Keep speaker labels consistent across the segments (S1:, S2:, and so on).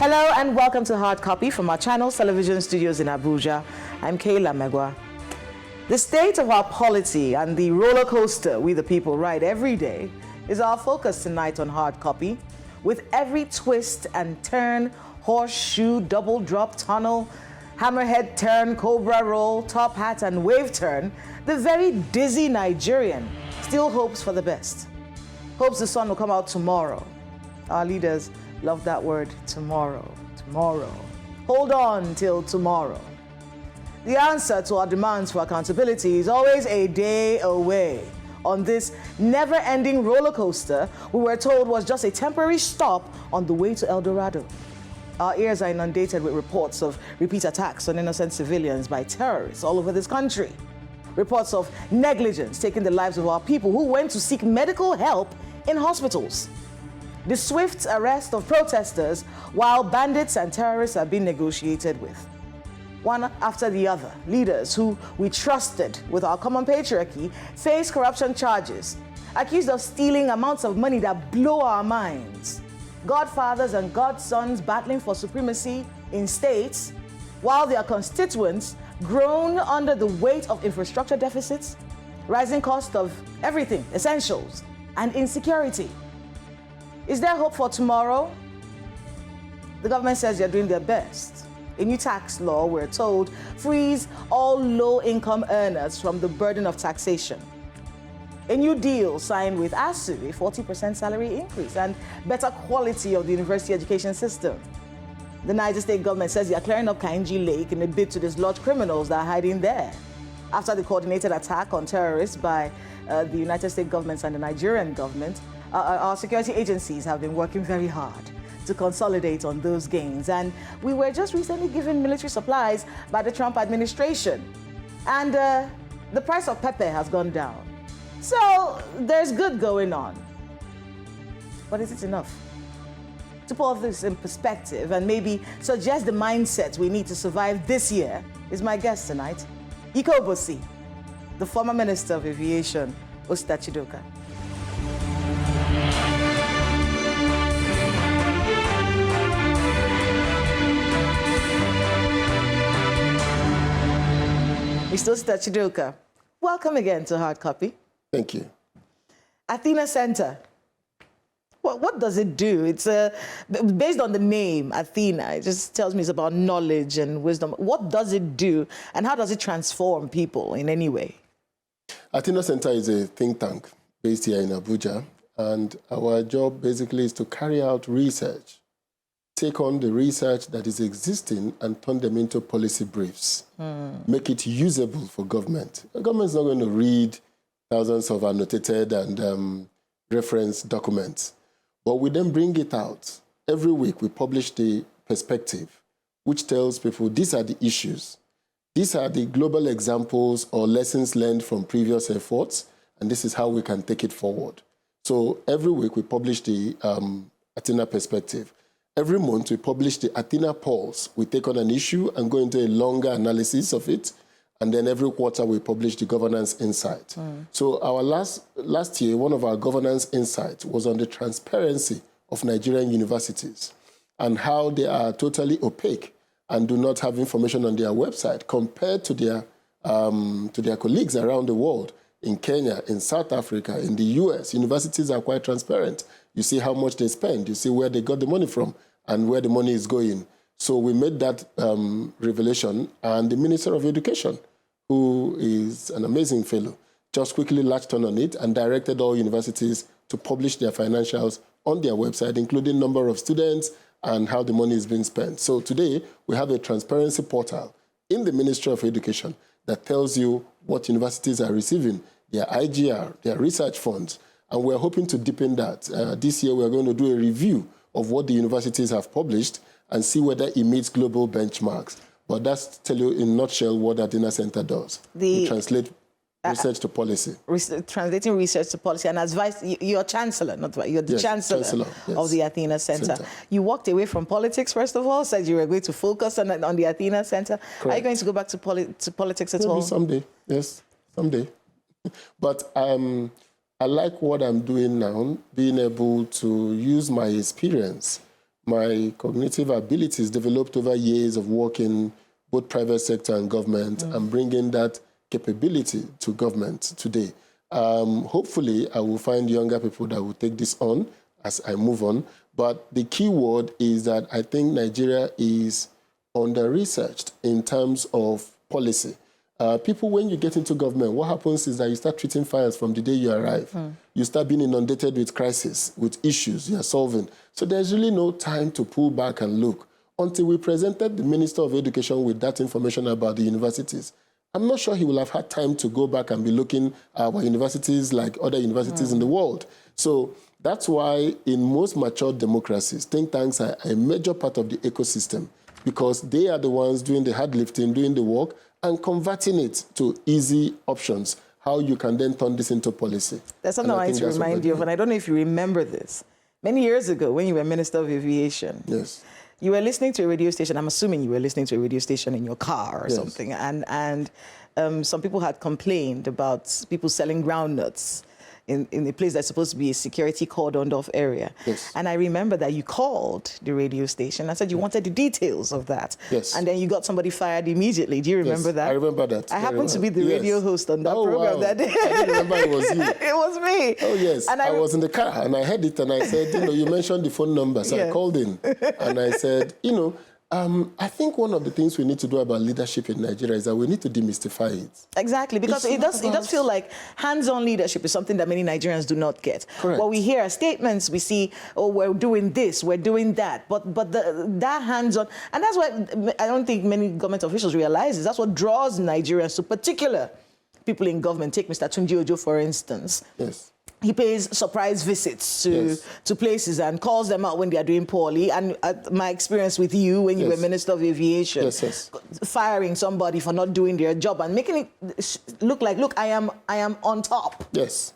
S1: Hello and welcome to Hard Copy from our channel's television studios in Abuja. I'm Kayla Megwa. The state of our polity and the roller coaster we the people ride every day is our focus tonight on Hard Copy. With every twist and turn, horseshoe, double drop, tunnel, hammerhead turn, cobra roll, top hat and wave turn, the very dizzy Nigerian still hopes for the best. Hopes the sun will come out tomorrow. Our leaders love that word, tomorrow, tomorrow. Hold on till tomorrow. The answer to our demands for accountability is always a day away. On this never-ending roller coaster, we were told was just a temporary stop on the way to El Dorado. Our ears are inundated with reports of repeat attacks on innocent civilians by terrorists all over this country. Reports of negligence taking the lives of our people who went to seek medical help in hospitals. The swift arrest of protesters while bandits and terrorists are being negotiated with. One after the other, leaders who we trusted with our common patriarchy face corruption charges, accused of stealing amounts of money that blow our minds. Godfathers and godsons battling for supremacy in states, while their constituents groan under the weight of infrastructure deficits, rising cost of everything, essentials, and insecurity. Is there hope for tomorrow? The government says they're doing their best. A new tax law, we're told, frees all low-income earners from the burden of taxation. A new deal signed with ASU, a 40% salary increase and better quality of the university education system. The Niger State government says they are clearing up Kainji Lake in a bid to dislodge criminals that are hiding there. After the coordinated attack on terrorists by the United States government and the Nigerian government, our security agencies have been working very hard to consolidate on those gains. And we were just recently given military supplies by the Trump administration. And the price of pepper has gone down. So there's good going on. But is it enough? To put all this in perspective and maybe suggest the mindset we need to survive this year is my guest tonight, Iko Bosi, the former Minister of Aviation, Osita Chidoka. Mr. Osita Chidoka, welcome again to Hard Copy.
S2: Thank you.
S1: Athena Center. What does it do? It's based on the name, Athena. It just tells me it's about knowledge and wisdom. What does it do, and how does it transform people in any way?
S2: Athena Center is a think tank based here in Abuja, and our job basically is to carry out research, take on the research that is existing and turn them into policy briefs, make it usable for government. The government is not going to read thousands of annotated and reference documents. But we then bring it out. Every week we publish the perspective, which tells people these are the issues. These are the global examples or lessons learned from previous efforts, and this is how we can take it forward. So every week we publish the Athena perspective. Every month we publish the Athena Pulse. We take on an issue and go into a longer analysis of it. And then every quarter we publish the governance insight. So our last year, one of our governance insights was on the transparency of Nigerian universities and how they are totally opaque and do not have information on their website compared to their colleagues around the world. In Kenya, in South Africa, in the US, universities are quite transparent. You see how much they spend, you see where they got the money from and where the money is going. So we made that revelation, and the Minister of Education, who is an amazing fellow, just quickly latched on it and directed all universities to publish their financials on their website, including number of students and how the money is being spent. So today, we have a transparency portal in the Ministry of Education that tells you what universities are receiving, their IGR, their research funds, and we're hoping to deepen that. This year, we're going to do a review of what the universities have published and see whether it meets global benchmarks. But that's, tell you in a nutshell, what Athena Center does. We translate research to policy.
S1: Translating research to policy. And as you're Chancellor, not you're the Chancellor of the Athena Center. You walked away from politics, first of all, said you were going to focus on the Athena Center. Correct. Are you going to go back to politics at all?
S2: Someday, yes, someday. But I like what I'm doing now, being able to use my experience, my cognitive abilities developed over years of work in both private sector and government and bringing that capability to government today. Hopefully, I will find younger people that will take this on as I move on. But the key word is that I think Nigeria is under-researched in terms of policy. People, when you get into government, what happens is that you start treating files from the day you arrive. You start being inundated with crisis, with issues you are solving. So there's really no time to pull back and look. Until we presented the Minister of Education with that information about the universities, I'm not sure he will have had time to go back and be looking at our universities like other universities in the world. So that's why in most mature democracies, think tanks are a major part of the ecosystem because they are the ones doing the hard lifting, doing the work, and converting it to easy options, how you can then turn this into policy.
S1: There's something I want to remind you of, and I don't know if you remember this. Many years ago, when you were Minister of Aviation,
S2: yes,
S1: you were listening to a radio station. I'm assuming you were listening to a radio station in your car or something, and some people had complained about people selling groundnuts in a place that's supposed to be a security cordoned off area.
S2: Yes.
S1: And I remember that you called the radio station and said you wanted the details of that.
S2: Yes.
S1: And then you got somebody fired immediately. Do you remember that?
S2: I remember that.
S1: I happened to be the radio host on that program that day.
S2: I didn't remember it was you.
S1: It was me.
S2: Oh, yes. And I was in the car and I heard it and I said, you mentioned the phone number. So I called in and I said, I think one of the things we need to do about leadership in Nigeria is that we need to demystify it.
S1: Exactly, because it does feel like hands-on leadership is something that many Nigerians do not get.
S2: Correct.
S1: What we hear are statements, we see, oh, we're doing this, we're doing that, but that hands-on, and that's why I don't think many government officials realize that's what draws Nigerians to particular people in government. Take Mr. Tunji Ojo, for instance.
S2: Yes.
S1: He pays surprise visits to places and calls them out when they are doing poorly. And my experience with you when you were Minister of Aviation, firing somebody for not doing their job and making it look like, look, I am on top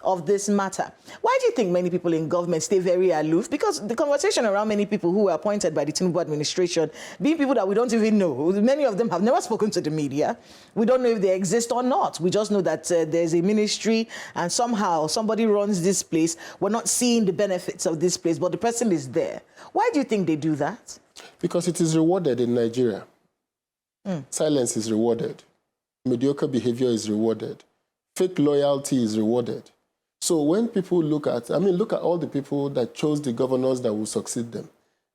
S1: of this matter. Why do you think many people in government stay very aloof? Because the conversation around many people who were appointed by the Tinubu administration, being people that we don't even know, many of them have never spoken to the media. We don't know if they exist or not. We just know that there's a ministry and somehow somebody runs this place. We're not seeing the benefits of this place, but the person is there. Why do you think they do that?
S2: Because it is rewarded in Nigeria. Silence is rewarded. Mediocre behavior is rewarded. Fake loyalty is rewarded. So when people look at all the people that chose the governors that will succeed them.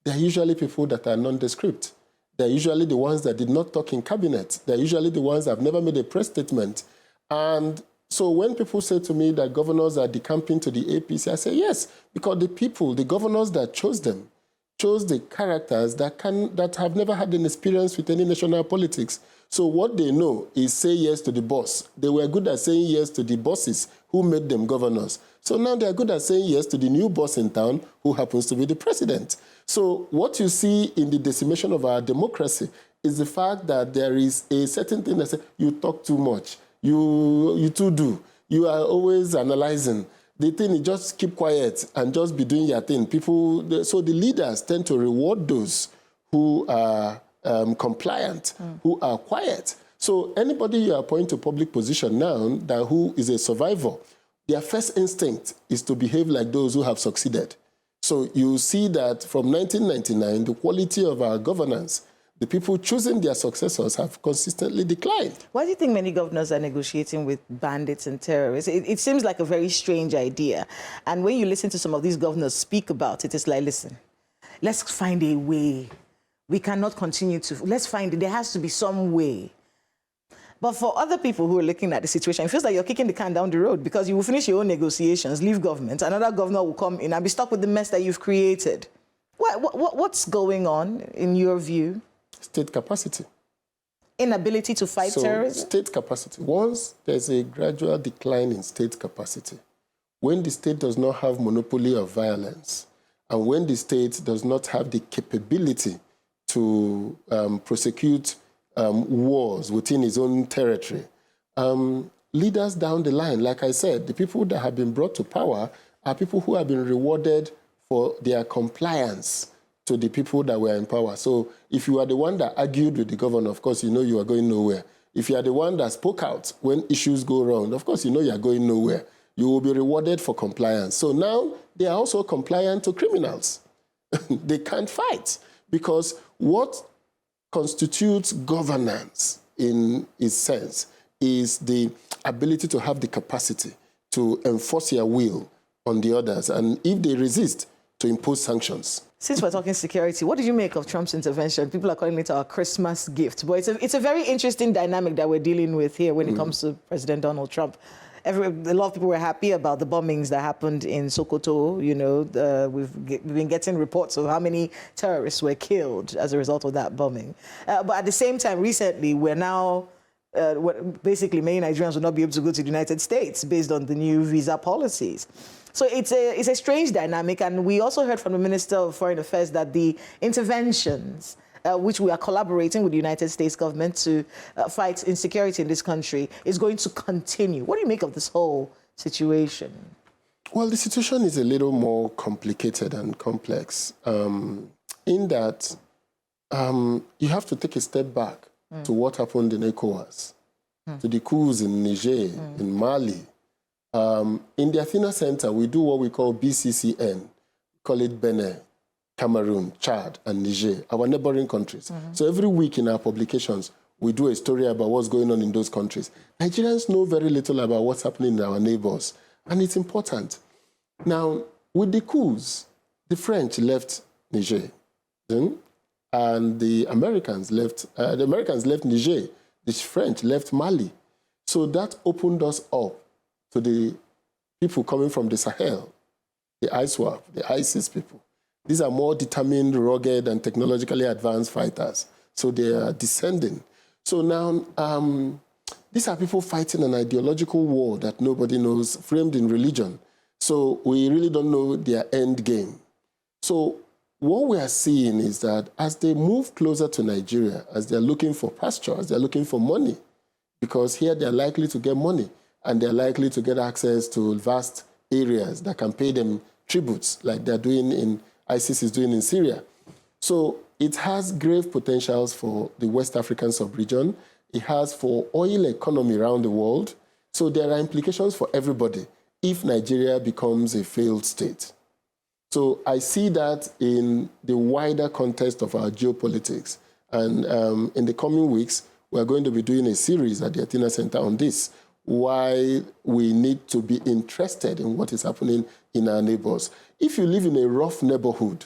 S2: They're usually people that are nondescript. They're usually the ones that did not talk in cabinet. They're usually the ones that have never made a press statement. And so when people say to me that governors are decamping to the APC, I say yes, because the governors that chose them, chose the characters that have never had an experience with any national politics. So what they know is say yes to the boss. They were good at saying yes to the bosses who made them governors. So now they are good at saying yes to the new boss in town who happens to be the president. So what you see in the decimation of our democracy is the fact that there is a certain thing that says you talk too much. You too do. You are always analyzing. The thing is just keep quiet and just be doing your thing. So the leaders tend to reward those who are compliant, who are quiet. So anybody you appoint to public position now who is a survivor, their first instinct is to behave like those who have succeeded. So you see that from 1999, the quality of our governance, the people choosing their successors have consistently declined. Why
S1: do you think many governors are negotiating with bandits and terrorists? It seems like a very strange idea. And when you listen to some of these governors speak about it, it's like, listen, let's find a way. We cannot continue let's find it. There has to be some way. But for other people who are looking at the situation, it feels like you're kicking the can down the road because you will finish your own negotiations, leave government, another governor will come in and be stuck with the mess that you've created. What's going on in your view?
S2: State capacity.
S1: Inability to fight terrorism?
S2: State capacity. Once there's a gradual decline in state capacity, when the state does not have monopoly of violence, and when the state does not have the capability to prosecute wars within its own territory, leaders down the line, like I said, the people that have been brought to power are people who have been rewarded for their compliance to the people that were in power. So if you are the one that argued with the governor, of course, you know you are going nowhere. If you are the one that spoke out when issues go wrong, of course, you know you are going nowhere. You will be rewarded for compliance. So now they are also compliant to criminals. They can't fight because what constitutes governance in its sense is the ability to have the capacity to enforce your will on the others, and if they resist, to impose sanctions.
S1: Since we're talking security, what did you make of Trump's intervention? People are calling it our Christmas gift, but it's a very interesting dynamic that we're dealing with here when it comes to President Donald Trump. A lot of people were happy about the bombings that happened in Sokoto. You know, we've been getting reports of how many terrorists were killed as a result of that bombing. But at the same time, recently, we're now basically many Nigerians will not be able to go to the United States based on the new visa policies. So it's a strange dynamic, and we also heard from the Minister of Foreign Affairs that the interventions which we are collaborating with the United States government to fight insecurity in this country, is going to continue. What do you make of this whole situation?
S2: Well, the situation is a little more complicated and complex in that you have to take a step back to what happened in ECOWAS, to the coups in Niger, in Mali. In the Athena Center, we do what we call BCCN, we call it Benin, Cameroon, Chad, and Niger, our neighboring countries. So every week in our publications, we do a story about what's going on in those countries. Nigerians know very little about what's happening in our neighbors, and it's important. Now, with the coups, the French left Niger, and the Americans left Niger, the French left Mali. So that opened us up to the people coming from the Sahel, the ISWAP, the ISIS people. These are more determined, rugged, and technologically advanced fighters. So they are descending. So now, these are people fighting an ideological war that nobody knows, framed in religion. So we really don't know their end game. So what we are seeing is that as they move closer to Nigeria, as they're looking for pasture, as they're looking for money, because here they're likely to get money, and they're likely to get access to vast areas that can pay them tributes, like they're doing in ISIS is doing in Syria. So it has grave potentials for the West African sub-region. It has for oil economy around the world. So there are implications for everybody if Nigeria becomes a failed state. So I see that in the wider context of our geopolitics. And in the coming weeks, we're going to be doing a series at the Athena Center on this, why we need to be interested in what is happening in our neighbors. If you live in a rough neighborhood,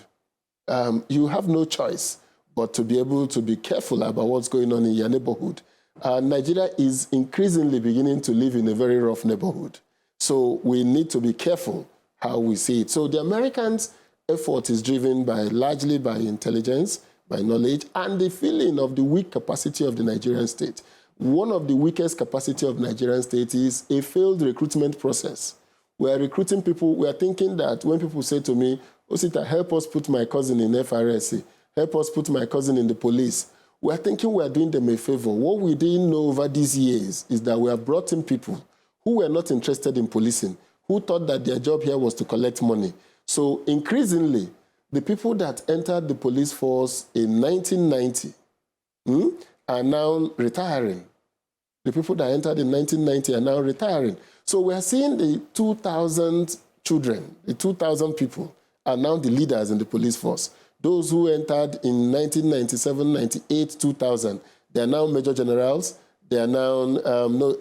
S2: you have no choice but to be able to be careful about what's going on in your neighborhood. Nigeria is increasingly beginning to live in a very rough neighborhood. So we need to be careful how we see it. So the Americans' effort is driven largely by intelligence, by knowledge, and the feeling of the weak capacity of the Nigerian state. One of the weakest capacity of Nigerian state is a failed recruitment process. We are recruiting people. We are thinking that when people say to me, Osita, help us put my cousin in FRSC, help us put my cousin in the police, we are thinking we are doing them a favor. What we didn't know over these years is that we have brought in people who were not interested in policing, who thought that their job here was to collect money. So increasingly, the people that entered the police force in 1990 are now retiring. The people that entered in 1990 are now retiring. So we are seeing the 2,000 children, the 2,000 people are now the leaders in the police force. Those who entered in 1997, 98, 2000, they are now major generals. They are now,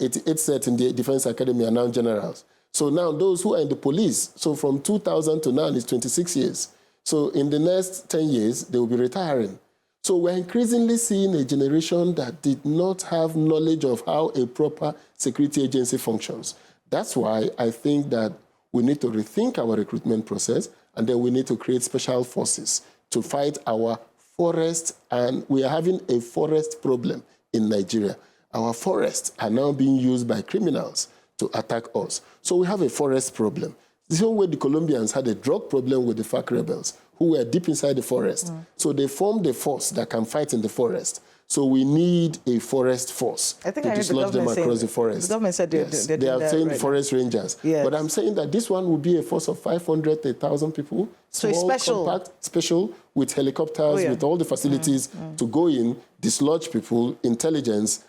S2: 88 set in the Defense Academy are now generals. So now those who are in the police, so from 2000 to now is 26 years. So in the next 10 years, they will be retiring. So we're increasingly seeing a generation that did not have knowledge of how a proper security agency functions. That's why I think that we need to rethink our recruitment process, and then we need to create special forces to fight our forest. And we are having a forest problem in Nigeria. Our forests are now being used by criminals to attack us. So we have a forest problem. The same way the Colombians had a drug problem with the FARC rebels, who were deep inside the forest. So they formed a force that can fight in the forest. So we need a forest force to dislodge them across the forest.
S1: The government said
S2: they are saying right forest rangers. Yes. But I'm saying that this one will be a force of 500 to 1,000 people.
S1: So small, special.
S2: Compact, special, with helicopters, with all the facilities to go in, dislodge people, intelligence,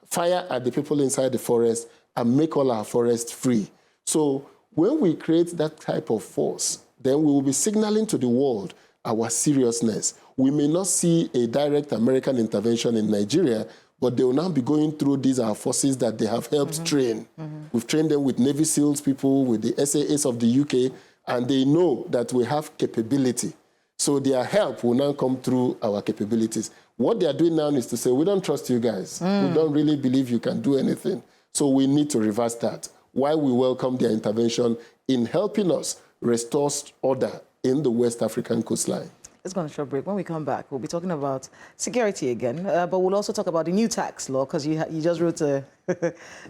S2: fire at the people inside the forest, and make all our forests free. So when we create that type of force, then we will be signaling to the world our seriousness. We may not see a direct American intervention in Nigeria, but they will now be going through these are forces that they have helped train. We've trained them with Navy SEALs people, with the SAS of the UK, and they know that we have capability. So their help will now come through our capabilities. What they are doing now is to say, we don't trust you guys. We don't really believe you can do anything. So we need to reverse that. While we welcome their intervention in helping us restore order in the West African coastline.
S1: Let's go on a short break. When we come back, we'll be talking about security again, but we'll also talk about the new tax law, because you just wrote a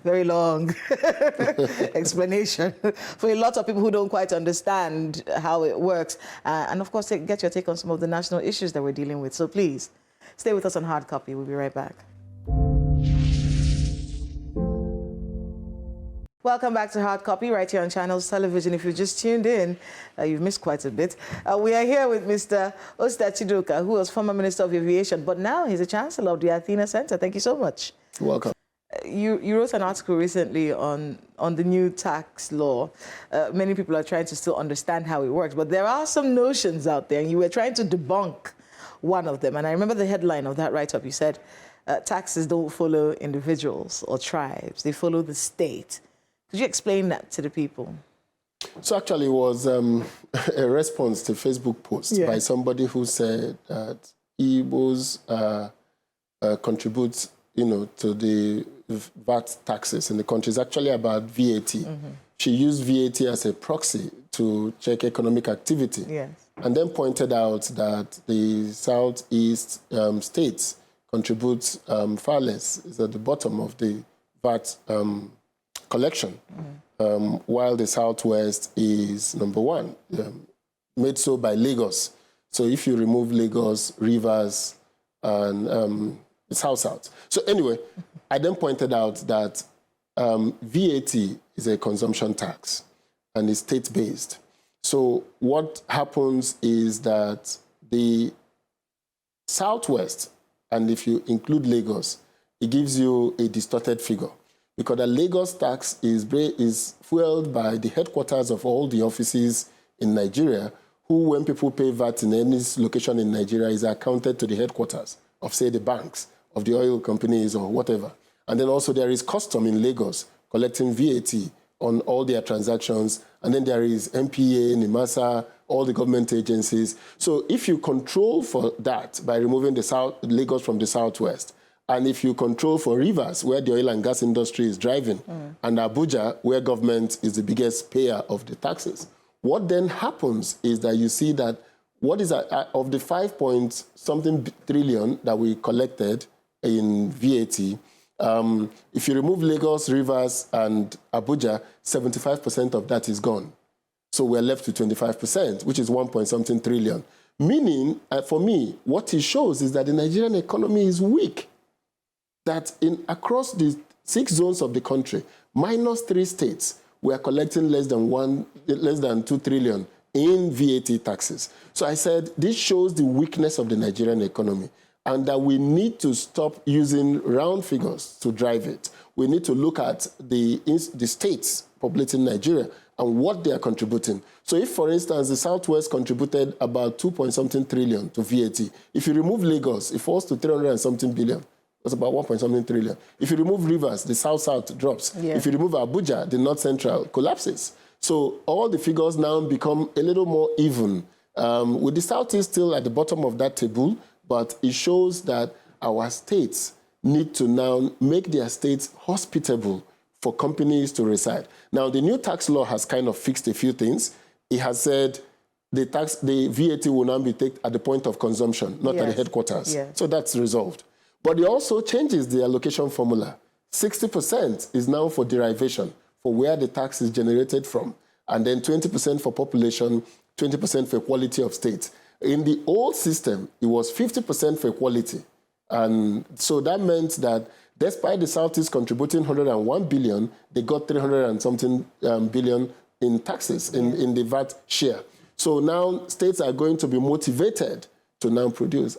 S1: very long explanation for a lot of people who don't quite understand how it works. And of course, get your take on some of the national issues that we're dealing with. So please, stay with us on Hard Copy. We'll be right back. Welcome back to Hard Copy, right here on Channels Television. If you just tuned in, you've missed quite a bit. We are here with Mr. Osita Chidoka, who was former Minister of Aviation, but now he's a Chancellor of the Athena Center. Thank you so much.
S2: You're welcome.
S1: You wrote an article recently on the new tax law. Many people are trying to still understand how it works, but there are some notions out there, and you were trying to debunk one of them. And I remember the headline of that write-up. You said, taxes don't follow individuals or tribes. They follow the state. Could you explain that to the people?
S2: So actually it was a response to a Facebook post by somebody who said that Igbos contribute, to the VAT taxes in the country. It's actually about VAT. She used VAT as a proxy to check economic activity.
S1: Yes.
S2: And then pointed out that the Southeast states contribute far less. It's at the bottom of the VAT collection, while the Southwest is number one, made so by Lagos. So if you remove Lagos, Rivers, and it's South. So anyway, I then pointed out that VAT is a consumption tax and is state-based. So what happens is that the Southwest, and if you include Lagos, it gives you a distorted figure, because the Lagos tax is fueled by the headquarters of all the offices in Nigeria, who, when people pay VAT in any location in Nigeria, is accounted to the headquarters of, say, the banks, of the oil companies or whatever. And then also there is custom in Lagos collecting VAT on all their transactions. And then there is MPA, NIMASA, all the government agencies. So if you control for that by removing the Lagos from the Southwest, and if you control for Rivers, where the oil and gas industry is driving, and Abuja, where government is the biggest payer of the taxes, what then happens is that you see that what is of the 5-point-something trillion that we collected in VAT, if you remove Lagos, Rivers, and Abuja, 75% of that is gone. So we're left with 25%, which is 1-point-something trillion. Meaning, for me, what it shows is that the Nigerian economy is weak. That across the 6 zones of the country, minus 3 states, we are collecting less than 2 trillion in VAT taxes. So I said, this shows the weakness of the Nigerian economy, and that we need to stop using round figures to drive it. We need to look at the states populating Nigeria and what they are contributing. So if, for instance, the Southwest contributed about 2-point-something trillion to VAT, if you remove Lagos, it falls to 300-and-something billion. That's about 1-point-something trillion. If you remove Rivers, the South-South drops. Yeah. If you remove Abuja, the North-Central collapses. So all the figures now become a little more even. With the Southeast still at the bottom of that table, but it shows that our states need to now make their states hospitable for companies to reside. Now, the new tax law has kind of fixed a few things. It has said the VAT will now be taken at the point of consumption, not at the headquarters. Yes. So that's resolved. But it also changes the allocation formula. 60% is now for derivation, for where the tax is generated from, and then 20% for population, 20% for quality of state. In the old system, it was 50% for equality. And so that meant that despite the Southeast contributing 101 billion, they got 300-and-something billion in taxes, in the VAT share. So now states are going to be motivated to now produce.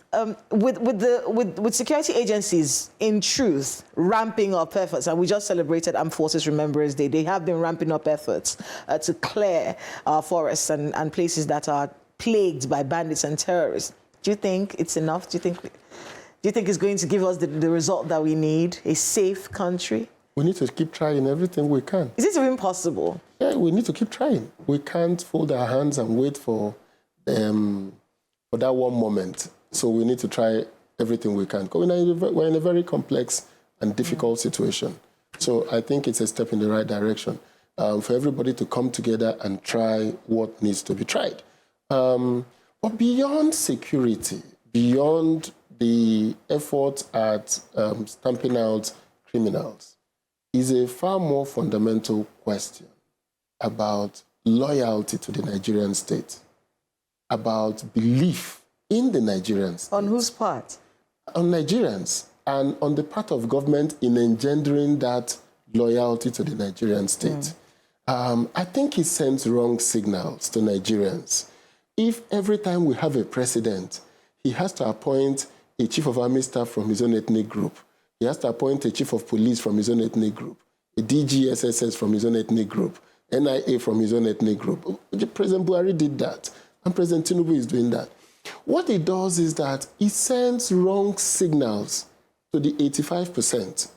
S2: With
S1: security agencies, in truth, ramping up efforts, and we just celebrated Armed Forces Remembrance Day, they have been ramping up efforts to clear our forests and places that are plagued by bandits and terrorists. Do you think it's enough? Do you think it's going to give us the result that we need, a safe country?
S2: We need to keep trying everything we can.
S1: Is it even possible?
S2: Yeah, we need to keep trying. We can't fold our hands and wait for that one moment. So we need to try everything we can. We're in a very complex and difficult situation. So I think it's a step in the right direction for everybody to come together and try what needs to be tried. But beyond security, beyond the effort at stamping out criminals, is a far more fundamental question about loyalty to the Nigerian state, about belief in the Nigerian state.
S1: On whose part?
S2: On Nigerians, and on the part of government in engendering that loyalty to the Nigerian state. I think it sends wrong signals to Nigerians. If every time we have a president, he has to appoint a chief of army staff from his own ethnic group, he has to appoint a chief of police from his own ethnic group, a DG SSS from his own ethnic group, NIA from his own ethnic group. President Buhari did that, and President Tinubu is doing that. What it does is that it sends wrong signals to the 85%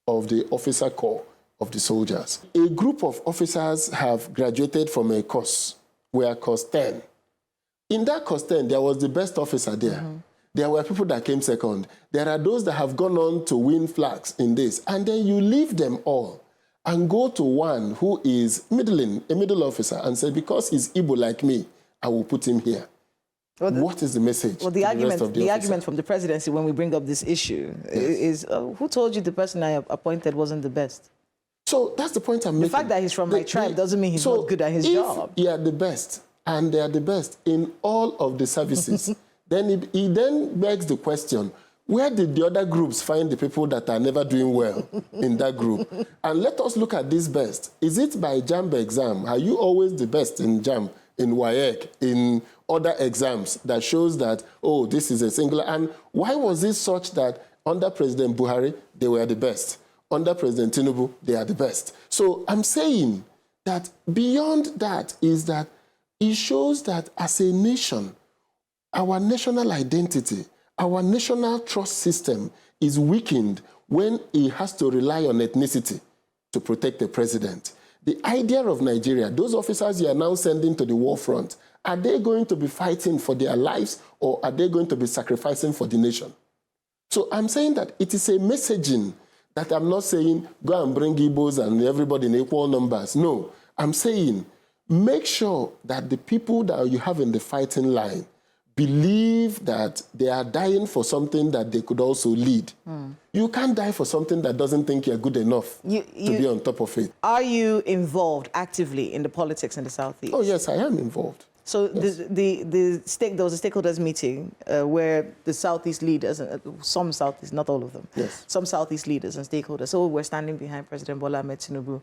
S2: of the officer corps of the soldiers. A group of officers have graduated from a course, where course 10. In that course 10, there was the best officer there. There were people that came second. There are those that have gone on to win flags in this. And then you leave them all and go to one who is a middle officer, and say, because he's Igbo like me, I will put him here. Well, what is the message?
S1: Well, the argument from the presidency when we bring up this issue is, who told you the person I appointed wasn't the best? So that's the point I'm making. The fact that he's from my tribe doesn't mean he's not good at his job. If they are the best, and they are the best in all of the services, then he then begs the question, where did the other groups find the people that are never doing well in that group? And let us look at this best. Is it by JAMB exam? Are you always the best in JAMB, in WAEC, in other exams that shows that, oh, this is a singular? And why was it such that under President Buhari, they were the best? Under President Tinubu, they are the best. So I'm saying that beyond that is that it shows that as a nation, our national identity, our national trust system is weakened when it has to rely on ethnicity to protect the president. The idea of Nigeria, those officers you are now sending to the war front, are they going to be fighting for their lives, or are they going to be sacrificing for the nation? So I'm saying that it is a messaging that I'm not saying go and bring Igbos and everybody in equal numbers. No, I'm saying make sure that the people that you have in the fighting line believe that they are dying for something that they could also lead. You can't die for something that doesn't think you're good enough to be on top of it. Are you involved actively in the politics in the Southeast? Oh, yes, I am involved. So yes. There was a stakeholders meeting where the Southeast leaders, some Southeast, not all of them, yes, some Southeast leaders and stakeholders, so we're standing behind President Bola Ahmed Tinubu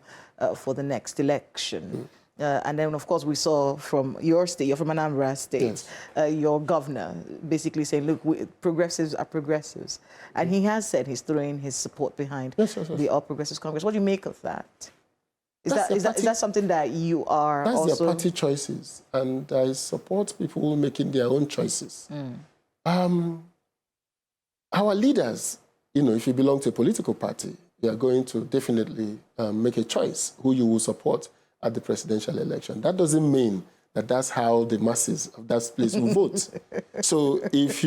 S1: for the next election. And then, of course, we saw from your state, you're from Anambra State, yes, your governor basically saying, look, progressives are progressives. And he has said he's throwing his support behind the All Progressives Congress. What do you make of that? Is that something that you are also... That's their party choices, and I support people making their own choices. Our leaders, if you belong to a political party, you are going to definitely make a choice who you will support at the presidential election. That doesn't mean that that's how the masses of that place will vote. So if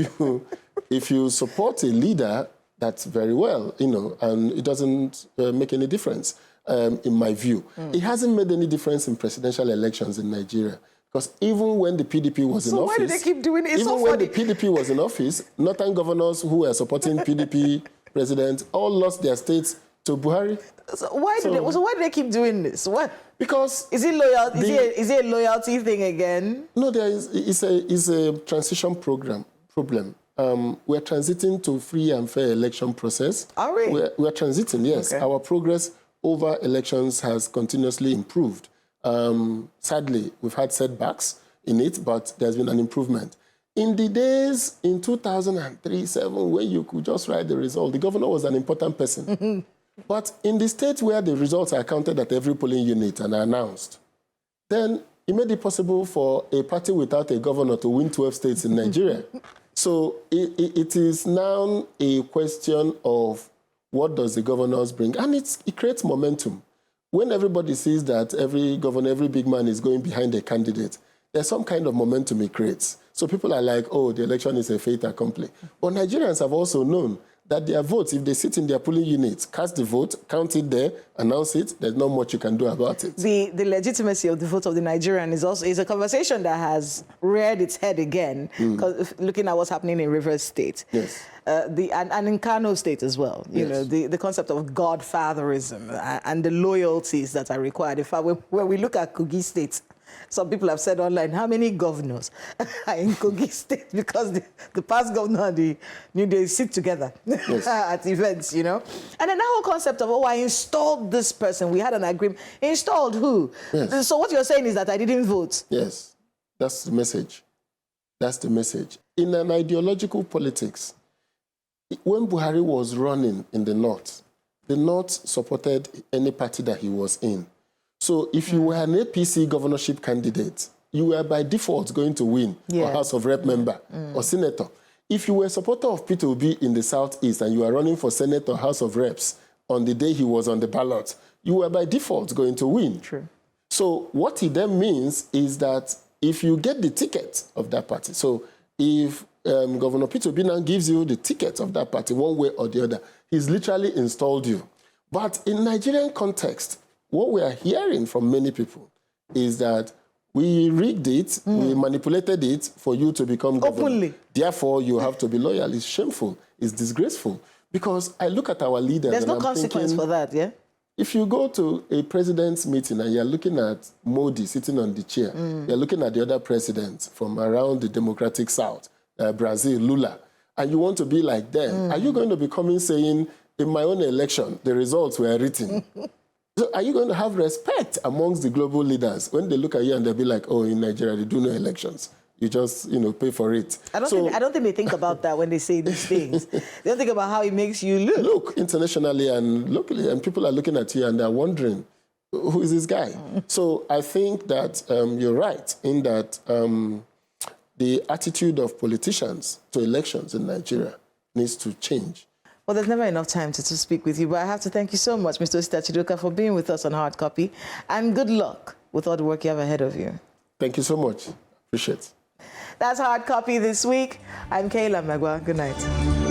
S1: you support a leader, that's very well, and it doesn't make any difference. In my view. It hasn't made any difference in presidential elections in Nigeria. Because even when the PDP was in office... So why do they keep doing it? Even when the PDP was in office, northern governors who were supporting PDP presidents all lost their states to Buhari. So why do they keep doing this? What? Because... Is it loyalty? Is it a loyalty thing again? No, it's a transition problem. We're transiting to free and fair election process. Are we? We're transiting, yes. Okay. Our progress over elections has continuously improved. Sadly, we've had setbacks in it, but there's been an improvement. In the days in 2003-07, when you could just write the result, the governor was an important person. But in the states where the results are counted at every polling unit and are announced, then
S2: He made it possible for a party without a governor to win 12 states in Nigeria. So it is now a question of what does the governors bring? And it creates momentum. When everybody sees that every governor, every big man is going behind a candidate, there's some kind of momentum it creates. So people are like, oh, the election is a fait accompli. But Nigerians have also known that their votes, if they sit in their polling units, cast the vote, count it there, announce it, there's not much you can do about it.
S1: The legitimacy of the vote of the Nigerian is a conversation that has reared its head again, looking at what's happening in Rivers State.
S2: Yes.
S1: And in Kano State as well. You know, the concept of Godfatherism and the loyalties that are required. In fact, when we look at Kogi State, some people have said online, how many governors are in Kogi State? Because the past governor and the new day sit together at events, you know? And then that whole concept of, oh, I installed this person. We had an agreement. Installed who? Yes. So what you're saying is that I didn't vote? Yes,
S2: that's the message. That's the message. In an ideological politics, when Buhari was running in the North supported any party that he was in. So if you were an APC governorship candidate, you were by default going to win a House of Rep member or senator. If you were a supporter of Peter Obi in the Southeast and you were running for Senate or House of Reps on the day he was on the ballot, you were by default going to win.
S1: True.
S2: So what it then means is that if you get the ticket of that party, so if Governor Peter Obi now gives you the ticket of that party one way or the other, he's literally installed you. But in Nigerian context, what we are hearing from many people is that we rigged it, we manipulated it for you to become governor.
S1: Openly.
S2: Therefore, you have to be loyal. It's shameful. It's disgraceful. Because I look at our leaders.
S1: There's no consequence for that, yeah?
S2: If you go to a president's meeting and you're looking at Modi sitting on the chair, you're looking at the other presidents from around the democratic South, Brazil, Lula, and you want to be like them, are you going to be coming saying, in my own election, the results were written? So are you going to have respect amongst the global leaders when they look at you and they'll be like, oh, in Nigeria, they do no elections. You just, pay for it.
S1: I don't think they think about that when they say these things. They don't think about how it makes you look.
S2: Look, internationally and locally, and people are looking at you and they're wondering, who is this guy? So I think that you're right in that the attitude of politicians to elections in Nigeria needs to change.
S1: Well, there's never enough time to speak with you, but I have to thank you so much, Mr. Osita Chidoka, for being with us on Hard Copy, and good luck with all the work you have ahead of you.
S2: Thank you so much. Appreciate it.
S1: That's Hard Copy this week. I'm Kayla Megwa. Good night.